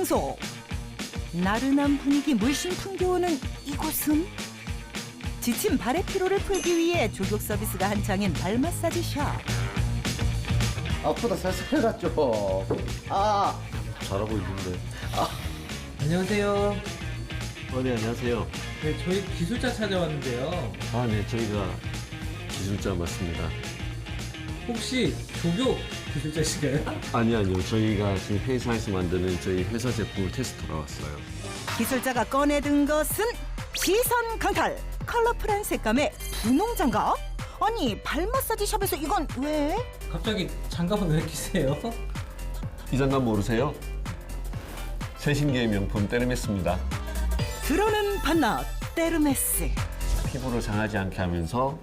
장소. 나른한 분위기 물씬 풍겨오는 이곳은 지친 발의 피로를 풀기 위해 조격 서비스가 한창인 발 마사지 샵. 아프다 살살 해갔죠. 아, 잘하고 있는데. 안녕하세요. 네, 안녕하세요. 네, 저희 기술자 찾아왔는데요. 네, 저희가 기술자 맞습니다. 혹시 조교 기술자신가요? 아니요. 저희가 지금 회사에서 만드는 저희 회사 제품을 테스트하러 왔어요. 기술자가 꺼내든 것은 시선 강탈. 컬러풀한 색감의 분홍 장갑. 아니 발 마사지 샵에서 이건 왜? 갑자기 장갑은 왜 끼세요? 이 장갑 모르세요? 세신계의 명품 테르메스입니다. 들어는 반납 테르메스. 피부를 상하지 않게 하면서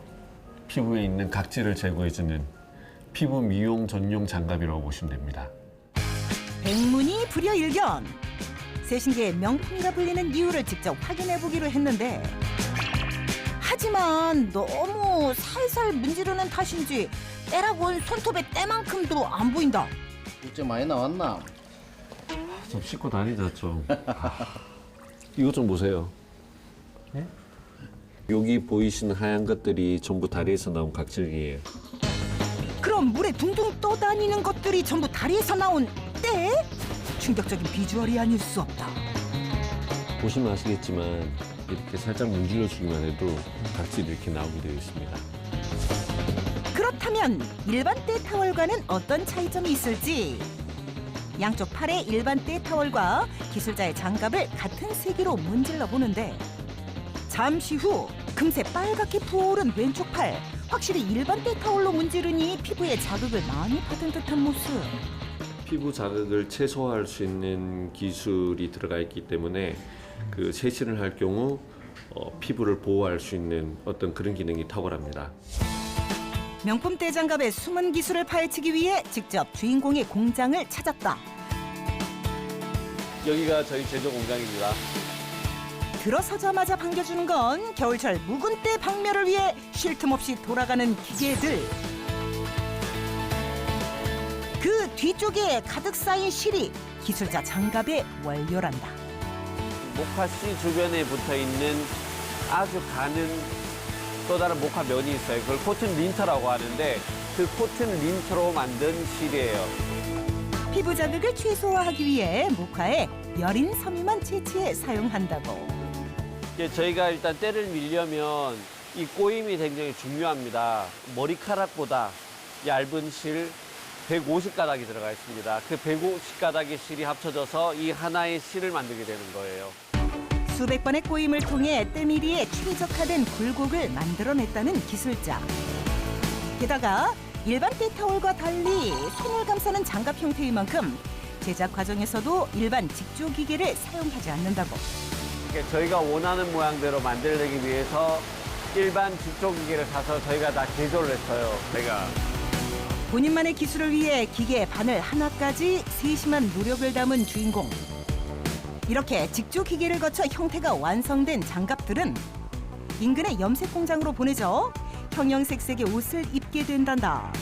피부에 있는 각질을 제거해주는 피부 미용 전용 장갑이라고 보시면 됩니다. 백문이 불여일견. 세신계의 명품과 불리는 이유를 직접 확인해보기로 했는데 하지만 너무 살살 문지르는 탓인지 때라고 온 손톱의 때만큼도 안 보인다. 국제 많이 나왔나? 좀 씻고 다니자 좀. 이거 좀 보세요. 네? 여기 보이시는 하얀 것들이 전부 다리에서 나온 각질이에요. 그럼 물에 둥둥 떠다니는 것들이 전부 다리에서 나온 때? 충격적인 비주얼이 아닐 수 없다. 보시면 아시겠지만 이렇게 살짝 문질러 주기만 해도 각질이 이렇게 나오게 되어 있습니다. 그렇다면 일반 때 타월과는 어떤 차이점이 있을지. 양쪽 팔의 일반 때 타월과 기술자의 장갑을 같은 세기로 문질러 보는데 잠시 후 금세 빨갛게 부어오른 왼쪽 팔. 확실히 일반 때 타월로 문지르니 피부에 자극을 많이 받은 듯한 모습. 피부 자극을 최소화할 수 있는 기술이 들어가 있기 때문에 그 세신을 할 경우 피부를 보호할 수 있는 어떤 그런 기능이 탁월합니다. 명품 때 장갑의 숨은 기술을 파헤치기 위해 직접 주인공의 공장을 찾았다. 여기가 저희 제조 공장입니다. 들어서자마자 반겨주는 건 겨울철 묵은 때 박멸을 위해 쉴 틈 없이 돌아가는 기계들. 그 뒤쪽에 가득 쌓인 실이 기술자 장갑의 원료란다. 목화씨 주변에 붙어있는 아주 가는 또 다른 목화면이 있어요. 그걸 코튼 린터라고 하는데 그 코튼 린터로 만든 실이에요. 피부 자극을 최소화하기 위해 목화에 여린 섬유만 채취해 사용한다고. 저희가 일단 때를 밀려면 이 꼬임이 굉장히 중요합니다. 머리카락보다 얇은 실 150가닥이 들어가 있습니다. 그 150가닥의 실이 합쳐져서 이 하나의 실을 만들게 되는 거예요. 수백 번의 꼬임을 통해 때밀이에 최적화된 굴곡을 만들어냈다는 기술자. 게다가 일반 때 타월과 달리 손을 감싸는 장갑 형태인 만큼 제작 과정에서도 일반 직조 기계를 사용하지 않는다고. 저희가 원하는 모양대로 만들기 위해서 일반 직조 기계를 사서 저희가 다 개조를 했어요. 본인만의 기술을 위해 기계 바늘 하나까지 세심한 노력을 담은 주인공. 이렇게 직조 기계를 거쳐 형태가 완성된 장갑들은 인근의 염색 공장으로 보내져 형형색색의 옷을 입게 된단다.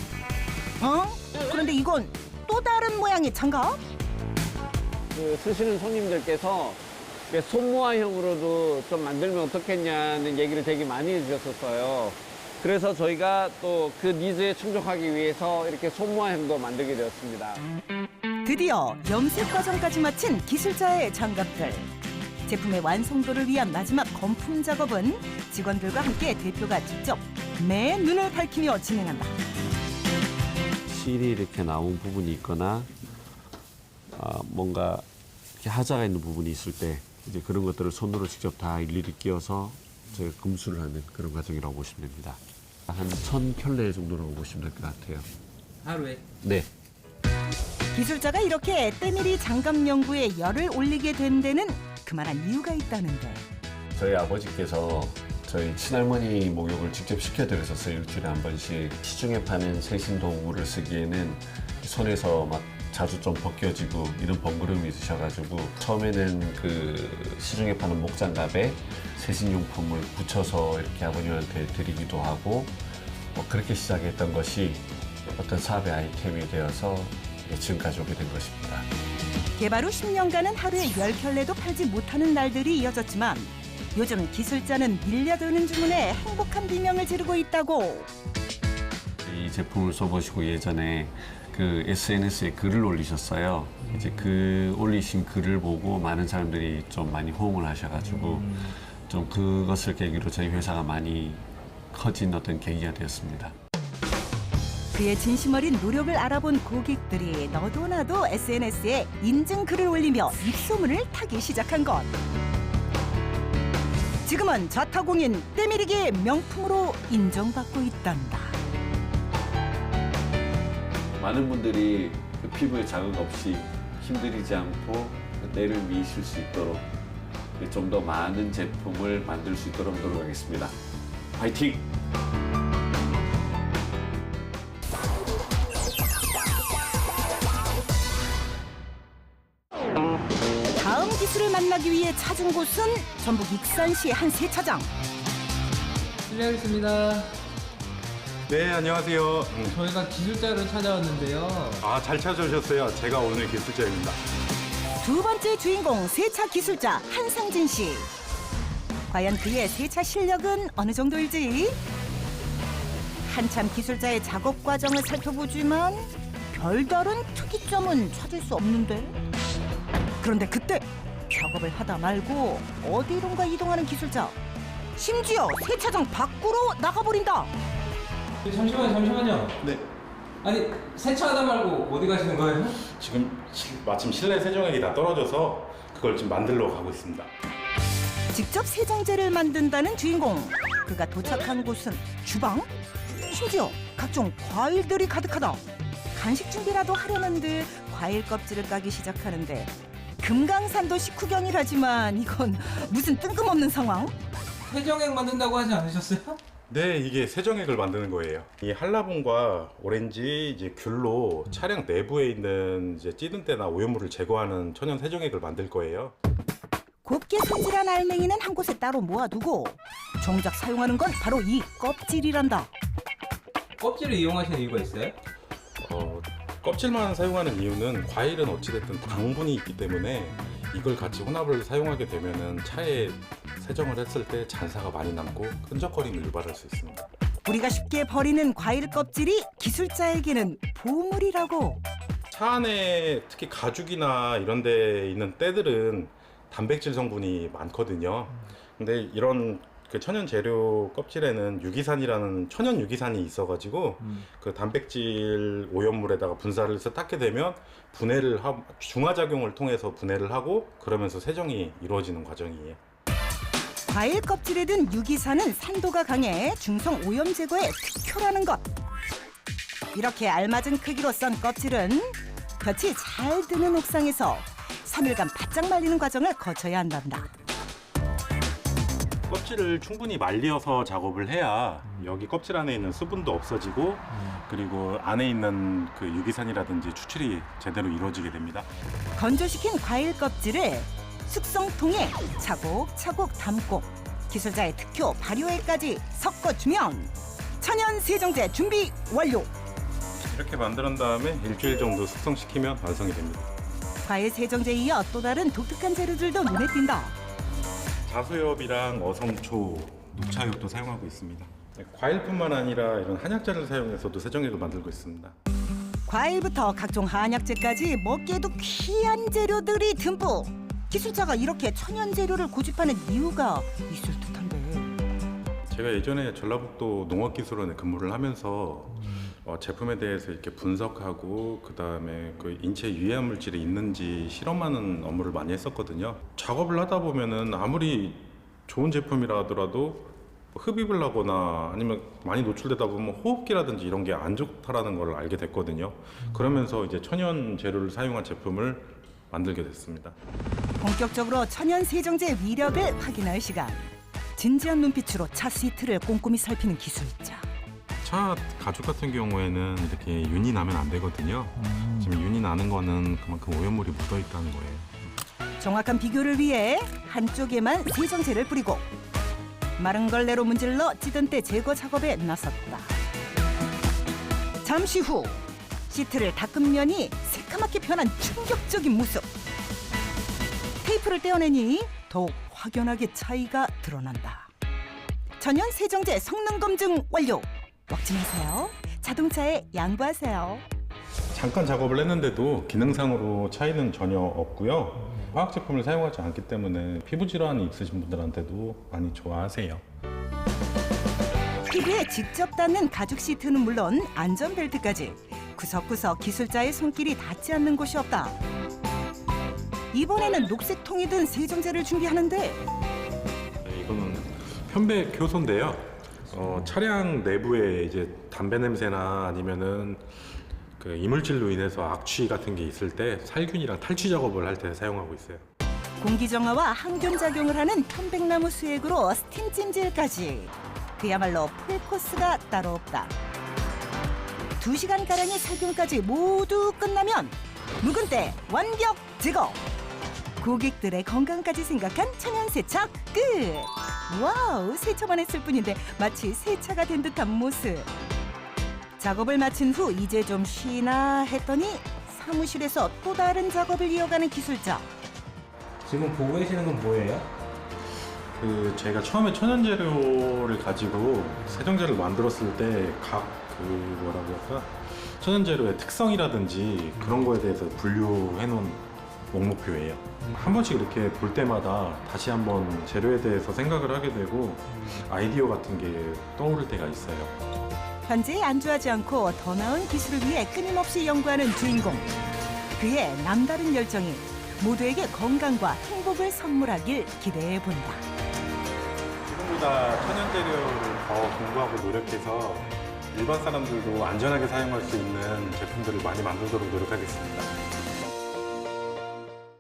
그런데 이건 또 다른 모양의 장갑? 쓰시는 손님들께서 손모아형으로도 좀 만들면 어떻겠냐는 얘기를 되게 많이 해주셨었어요. 그래서 저희가 또 그 니즈에 충족하기 위해서 이렇게 손모아형도 만들게 되었습니다. 드디어 염색 과정까지 마친 기술자의 장갑들. 제품의 완성도를 위한 마지막 검품 작업은 직원들과 함께 대표가 직접 매 눈을 밝히며 진행한다. 실이 이렇게 나온 부분이 있거나 뭔가 이렇게 하자가 있는 부분이 있을 때 이제 그런 것들을 손으로 직접 다 일일이 끼워서 저희가 검수를 하는 그런 과정이라고 보시면 됩니다. 한 1000켤레 정도라고 보시면 될 것 같아요. 하루에? 네. 기술자가 이렇게 때밀이 장갑 연구에 열을 올리게 된 데는 그만한 이유가 있다는데. 저희 아버지께서 저희 친할머니 목욕을 직접 시켜드렸었어요. 일주일에 한 번씩. 시중에 파는 세신 도구를 쓰기에는 손에서 막 자주 좀 벗겨지고 이런 번거로움이 있으셔가지고 처음에는 그 시중에 파는 목장갑에 세신용품을 붙여서 이렇게 아버님한테 드리기도 하고 그렇게 시작했던 것이 어떤 사업의 아이템이 되어서 지금까지 오게 된 것입니다. 개발 후 10년간은 하루에 10켤레도 팔지 못하는 날들이 이어졌지만 요즘 기술자는 밀려드는 주문에 행복한 비명을 지르고 있다고. 이 제품을 써보시고 예전에 그 SNS에 글을 올리셨어요. 이제 그 올리신 글을 보고 많은 사람들이 좀 많이 호응을 하셔가지고 좀 그것을 계기로 저희 회사가 많이 커진 어떤 계기가 되었습니다. 그의 진심 어린 노력을 알아본 고객들이 너도 나도 SNS에 인증 글을 올리며 입소문을 타기 시작한 것. 지금은 자타공인 때밀이기의 명품으로 인정받고 있단다. 많은 분들이 그 피부에 자극 없이 힘들이지 않고 때를 미실 수 있도록 좀 더 많은 제품을 만들 수 있도록 노력하겠습니다. 화이팅! 다음 기술을 만나기 위해 찾은 곳은 전북 익산시의 한 세차장. 실례하겠습니다. 네, 안녕하세요. 저희가 기술자로 찾아왔는데요. 잘 찾아오셨어요. 제가 오늘 기술자입니다. 두 번째 주인공 세차 기술자 한상진 씨. 과연 그의 세차 실력은 어느 정도일지? 한참 기술자의 작업 과정을 살펴보지만 별다른 특이점은 찾을 수 없는데. 그런데 그때 작업을 하다 말고 어디론가 이동하는 기술자. 심지어 세차장 밖으로 나가버린다. 잠시만요. 네, 아니 세차하다 말고 어디 가시는 거예요? 지금 마침 실내 세정액이 다 떨어져서 그걸 지금 만들러 가고 있습니다. 직접 세정제를 만든다는 주인공. 그가 도착한 곳은 주방? 심지어 각종 과일들이 가득하다. 간식 준비라도 하려는 듯 과일 껍질을 까기 시작하는데 금강산도 식후경이라지만 이건 무슨 뜬금없는 상황? 세정액 만든다고 하지 않으셨어요? 네, 이게 세정액을 만드는 거예요. 이 한라봉과 오렌지, 이제 귤로 차량 내부에 있는 이제 찌든 때나 오염물을 제거하는 천연 세정액을 만들 거예요. 곱게 손질한 알맹이는 한 곳에 따로 모아두고 정작 사용하는 건 바로 이 껍질이란다. 껍질을 이용하시는 이유가 있어요? 껍질만 사용하는 이유는 과일은 어찌됐든 당분이 있기 때문에 이걸 같이 혼합을 사용하게 되면은 차에 세정을 했을 때 잔사가 많이 남고 끈적거림을 유발할 수 있습니다. 우리가 쉽게 버리는 과일 껍질이 기술자에게는 보물이라고. 차 안에 특히 가죽이나 이런 데 있는 때들은 단백질 성분이 많거든요. 근데 이런 그 천연 재료 껍질에는 유기산이라는 천연 유기산이 있어가지고 그 단백질 오염물에다가 분사를 해서 닦게 되면 분해를 하고 중화작용을 통해서 분해를 하고 그러면서 세정이 이루어지는 과정이에요. 과일 껍질에 든 유기산은 산도가 강해 중성 오염 제거에 특효라는 것. 이렇게 알맞은 크기로 썬 껍질은 볕이 잘 드는 옥상에서 3일간 바짝 말리는 과정을 거쳐야 한단다. 껍질을 충분히 말려서 작업을 해야 여기 껍질 안에 있는 수분도 없어지고 그리고 안에 있는 그 유기산이라든지 추출이 제대로 이루어지게 됩니다. 건조시킨 과일 껍질을 숙성통에 차곡차곡 담고 기술자의 특효 발효액까지 섞어주면 천연 세정제 준비 완료. 이렇게 만든 다음에 일주일 정도 숙성시키면 완성이 됩니다. 과일 세정제에 이어 또 다른 독특한 재료들도 눈에 띈다. 자수엽이랑 어성초, 녹차엽도 사용하고 있습니다. 과일뿐만 아니라 이런 한약재를 사용해서도 세정액을 만들고 있습니다. 과일부터 각종 한약재까지 먹기에도 귀한 재료들이 듬뿍. 기술자가 이렇게 천연 재료를 고집하는 이유가 있을 듯한데. 제가 예전에 전라북도 농업기술원에 근무를 하면서 제품에 대해서 이렇게 분석하고 그 다음에 그 인체 유해 물질이 있는지 실험하는 업무를 많이 했었거든요. 작업을 하다 보면은 아무리 좋은 제품이라 하더라도 흡입을 하거나 아니면 많이 노출되다 보면 호흡기라든지 이런 게 안 좋다라는 걸 알게 됐거든요. 그러면서 이제 천연 재료를 사용한 제품을 만들게 됐습니다. 본격적으로 천연 세정제의 위력을 확인할 시간. 진지한 눈빛으로 차 시트를 꼼꼼히 살피는 기술자. 차 가죽 같은 경우에는 이렇게 윤이 나면 안 되거든요. 지금 윤이 나는 거는 그만큼 오염물이 묻어 있다는 거예요. 정확한 비교를 위해 한쪽에만 세정제를 뿌리고 마른 걸레로 문질러 찌든 때 제거 작업에 나섰다. 잠시 후 시트를 닦은 면이 새카맣게 변한 충격적인 모습. 테이프를 떼어내니 더욱 확연하게 차이가 드러난다. 천연 세정제 성능 검증 완료. 먹지 마세요. 자동차에 양보하세요. 잠깐 작업을 했는데도 기능상으로 차이는 전혀 없고요. 화학 제품을 사용하지 않기 때문에 피부 질환이 있으신 분들한테도 많이 좋아하세요. 피부에 직접 닿는 가죽 시트는 물론 안전벨트까지 구석구석 기술자의 손길이 닿지 않는 곳이 없다. 이번에는 녹색통이 든 세정제를 준비하는데 네, 이거는 편백 효소인데요. 차량 내부에 이제 담배 냄새나 아니면은 그 이물질로 인해서 악취 같은 게 있을 때 살균이랑 탈취 작업을 할 때 사용하고 있어요. 공기 정화와 항균 작용을 하는 편백나무 수액으로 스팀 찜질까지 그야말로 풀코스가 따로 없다. 2시간가량의 살균까지 모두 끝나면 묵은 때 완벽 제거. 고객들의 건강까지 생각한 천연 세차 끝. 와우, 세차만 했을 뿐인데 마치 세차가 된 듯한 모습. 작업을 마친 후 이제 좀 쉬나 했더니 사무실에서 또 다른 작업을 이어가는 기술자. 지금 보고 계시는 건 뭐예요? 제가 처음에 천연 재료를 가지고 세정제를 만들었을 때 각 뭐라고 할까 천연 재료의 특성이라든지 그런 거에 대해서 분류해 놓은 목록표예요. 한 번씩 이렇게 볼 때마다 다시 한번 재료에 대해서 생각을 하게 되고 아이디어 같은 게 떠오를 때가 있어요. 현재에 안주하지 않고 더 나은 기술을 위해 끊임없이 연구하는 주인공. 그의 남다른 열정이 모두에게 건강과 행복을 선물하길 기대해 본다. 지금보다 천연 재료를 더 공부하고 노력해서 일반 사람들도 안전하게 사용할 수 있는 제품들을 많이 만들도록 노력하겠습니다.